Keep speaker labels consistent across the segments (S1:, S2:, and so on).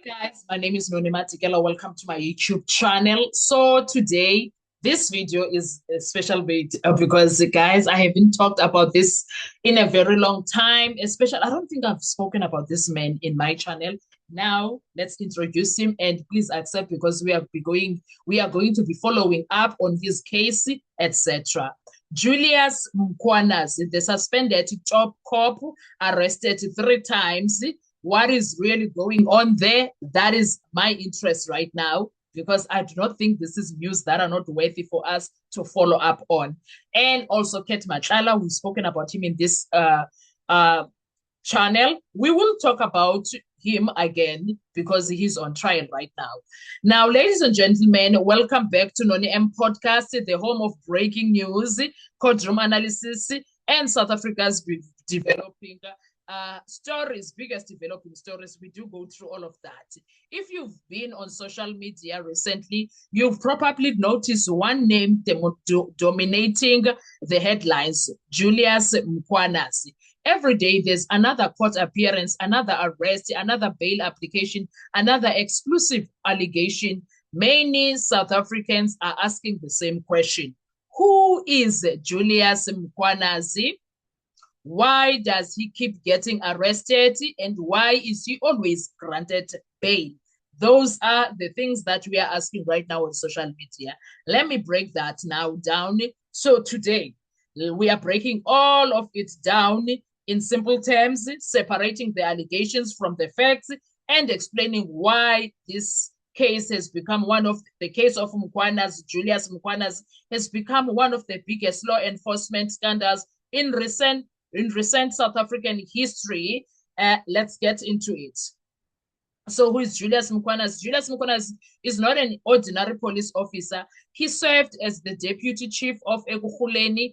S1: Guys, my name is Noni Matikela. Welcome to my YouTube channel. So today, this video is a special bit because guys, I haven't talked about this in a very long time. Especially, I don't think I've spoken about this man in my channel. Now, let's introduce him and please accept because we are going to be following up on his case, etc. Julius Mkhwanazi, the suspended top cop, arrested 3 times. What is really going on there? That is my interest right now because I do not think this is news that are not worthy for us to follow up on. And also Ket Machala, we've spoken about him in this uh, channel. We will talk about him again because he's on trial right now. Now, ladies and gentlemen, welcome back to Noni M Podcast, the home of breaking news, courtroom analysis, and South Africa's developing stories, biggest developing stories. We do go through all of that. If you've been on social media recently, you've probably noticed one name dominating the headlines, Julius Mkhwanazi. Every day there's another court appearance, another arrest, another bail application, another exclusive allegation. Many South Africans are asking the same question. Who is Julius Mkhwanazi? Why does he keep getting arrested? And why is he always granted bail? Those are the things that we are asking right now on social media. Let me break that now down. So today, we are breaking all of it down in simple terms, separating the allegations from the facts and explaining why this case has become one of the case of Mkhwanazi, Julius Mkhwanazi, has become one of the biggest law enforcement scandals in recent South African history. Let's get into it. So who is Julius Mkhwanazi? Julius Mkhwanazi is not an ordinary police officer. He served as the deputy chief of Ekurhuleni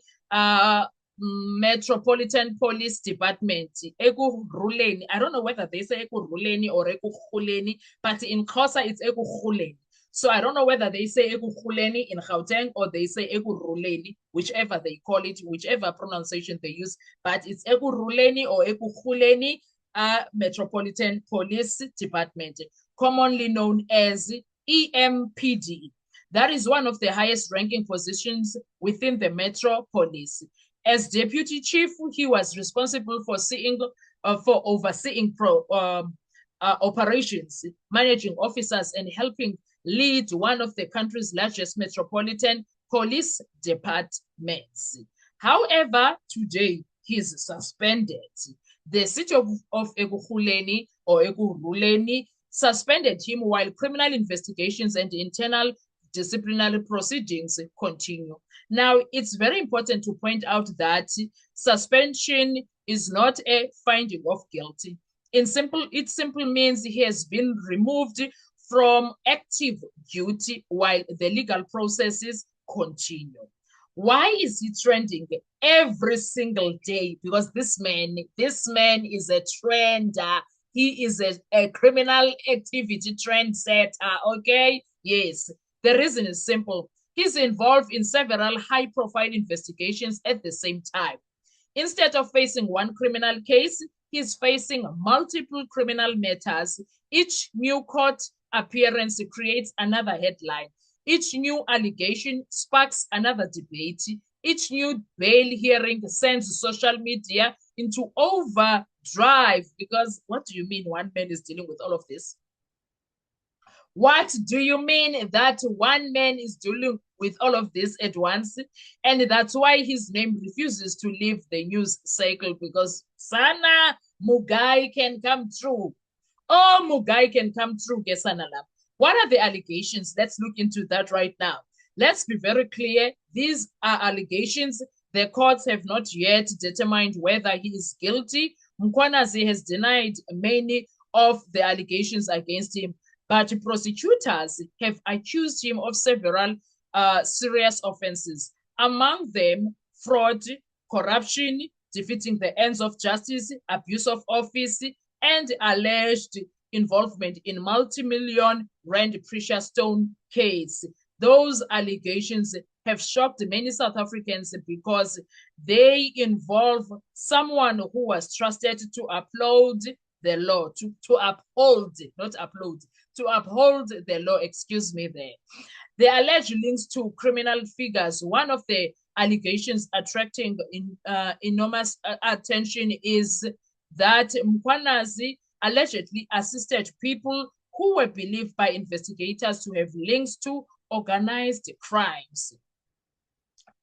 S1: Metropolitan Police Department. Ekurhuleni. I don't know whether they say Ekurhuleni or Ekurhuleni, but in Xhosa it's Ekurhuleni. So I don't know whether they say Ekurhuleni in Gauteng or they say Ekurhuleni, whichever they call it, whichever pronunciation they use, but it's Ekurhuleni or Ekurhuleni Metropolitan Police Department, commonly known as EMPD. That is one of the highest ranking positions within the Metro Police. As deputy chief, he was responsible for overseeing operations, managing officers, and helping lead one of the country's largest metropolitan police departments. However, today he is suspended. The city of Ekurhuleni or Ekurhuleni suspended him while criminal investigations and internal disciplinary proceedings continue. Now, it's very important to point out that suspension is not a finding of guilt. It simply means he has been removed from active duty while the legal processes continue. Why is he trending every single day? Because this man is a trender. He is a criminal activity trendsetter, okay? Yes, the reason is simple. He's involved in several high-profile investigations at the same time. Instead of facing one criminal case, he's facing multiple criminal matters. Each new court appearance creates another headline. Each new allegation sparks another debate. Each new bail hearing sends social media into overdrive because what do you mean one man is dealing with all of this? What do you mean that one man is dealing with all of this at once? And that's why his name refuses to leave the news cycle because Sana Mugai can come true. Oh, Mugai can come true, Gesanala. What are the allegations? Let's look into that right now. Let's be very clear. These are allegations. The courts have not yet determined whether he is guilty. Mkhwanazi has denied many of the allegations against him, but prosecutors have accused him of several serious offenses, among them fraud, corruption, defeating the ends of justice, abuse of office, and alleged involvement in multi-million rand precious stone case. Those allegations have shocked many South Africans because they involve someone who was trusted to upload the law, to uphold, not upload, to uphold the law, excuse me there. The alleged links to criminal figures. One of the allegations attracting enormous attention is that Mkhwanazi allegedly assisted people who were believed by investigators to have links to organized crimes.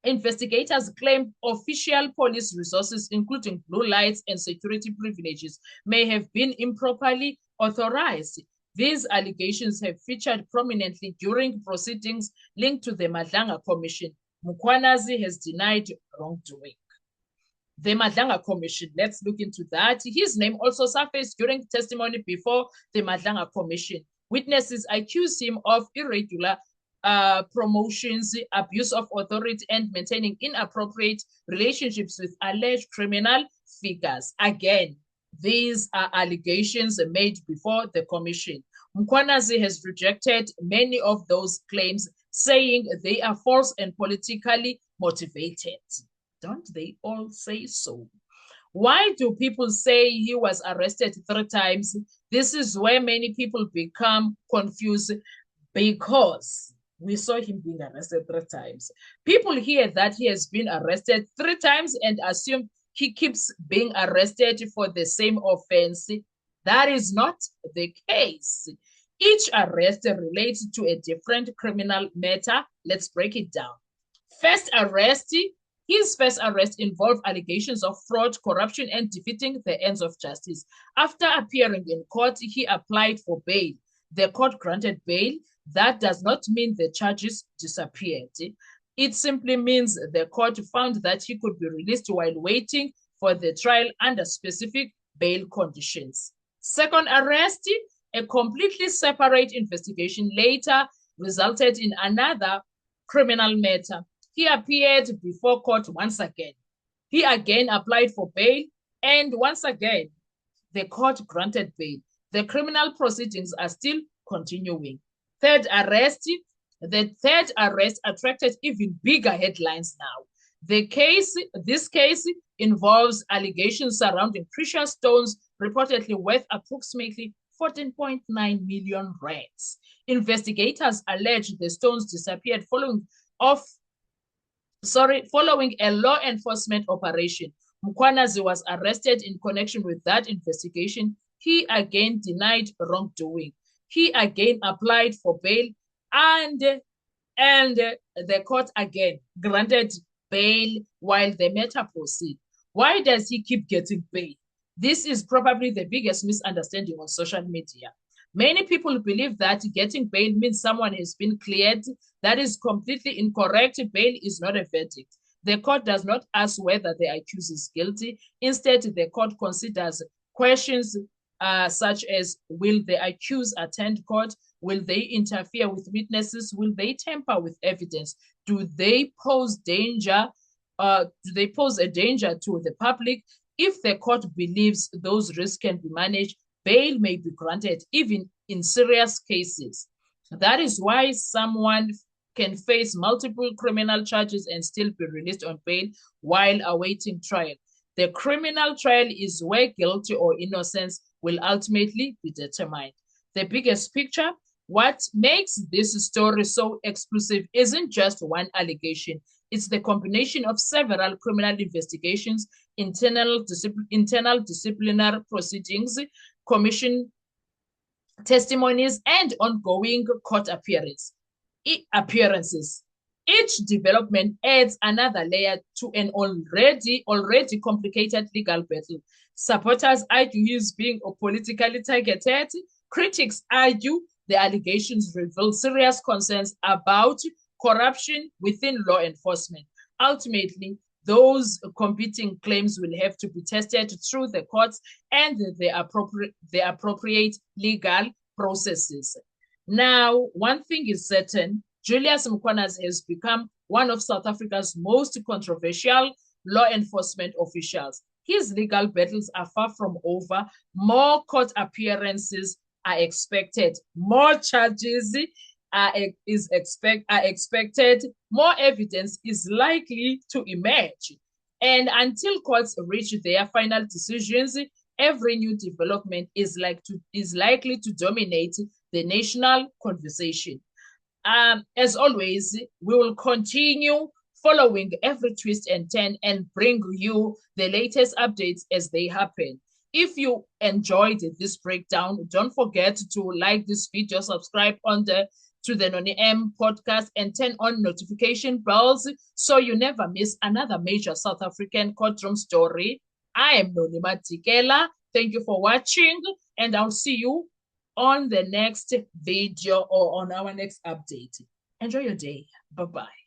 S1: Investigators claim official police resources, including blue lights and security privileges, may have been improperly authorized. These allegations have featured prominently during proceedings linked to the Madlanga Commission. Mkhwanazi has denied wrongdoing. The Madlanga Commission, let's look into that. His name also surfaced during testimony before the Madlanga Commission. Witnesses accused him of irregular promotions, abuse of authority, and maintaining inappropriate relationships with alleged criminal figures. Again, these are allegations made before the commission. Mkhwanazi has rejected many of those claims, saying they are false and politically motivated. Don't they all say so? Why do people say he was arrested 3 times? This is where many people become confused, because we saw him being arrested 3 times. People hear that he has been arrested 3 times and assume he keeps being arrested for the same offense. That is not the case. Each arrest relates to a different criminal matter. Let's break it down. His first arrest involved allegations of fraud, corruption, and defeating the ends of justice. After appearing in court, he applied for bail. The court granted bail. That does not mean the charges disappeared. It simply means the court found that he could be released while waiting for the trial under specific bail conditions. Second arrest, a completely separate investigation later resulted in another criminal matter. He appeared before court once again. He again applied for bail, and once again, the court granted bail. The criminal proceedings are still continuing. The third arrest attracted even bigger headlines now. This case involves allegations surrounding precious stones reportedly worth approximately 14.9 million rands. Investigators allege the stones disappeared following a law enforcement operation. Mkhwanazi was arrested in connection with that investigation. He again denied wrongdoing. He again applied for bail, and the court again granted bail while the matter proceeds. Why does he keep getting bail? This is probably the biggest misunderstanding on social media. Many people believe that getting bail means someone has been cleared. That is completely incorrect. Bail is not a verdict. The court does not ask whether the accused is guilty. Instead, the court considers questions such as, will the accused attend court? Will they interfere with witnesses? Will they tamper with evidence? Do they pose danger? Do they pose a danger to the public? If the court believes those risks can be managed, bail may be granted, even in serious cases. That is why someone can face multiple criminal charges and still be released on bail while awaiting trial. The criminal trial is where guilty or innocence will ultimately be determined. The biggest picture, what makes this story so exclusive isn't just one allegation. It's the combination of several criminal investigations, internal disciplinary proceedings, commission testimonies, and ongoing court appearances. Each development adds another layer to an already complicated legal battle. Supporters argue he's being politically targeted. Critics argue the allegations reveal serious concerns about corruption within law enforcement. Ultimately, those competing claims will have to be tested through the courts and the appropriate legal processes. Now, one thing is certain, Julius Mkhwanazi has become one of South Africa's most controversial law enforcement officials. His legal battles are far from over. More court appearances are expected. More charges are expected. More evidence is likely to emerge. And until courts reach their final decisions, every new development is likely to dominate the national conversation. As always, we will continue following every twist and turn and bring you the latest updates as they happen. If you enjoyed this breakdown, don't forget to like this video, subscribe to the Noni M podcast, and turn on notification bells so you never miss another major South African courtroom story. I am Noni Matikela. Thank you for watching, and I'll see you on the next video or on our next update. Enjoy your day. Bye-bye.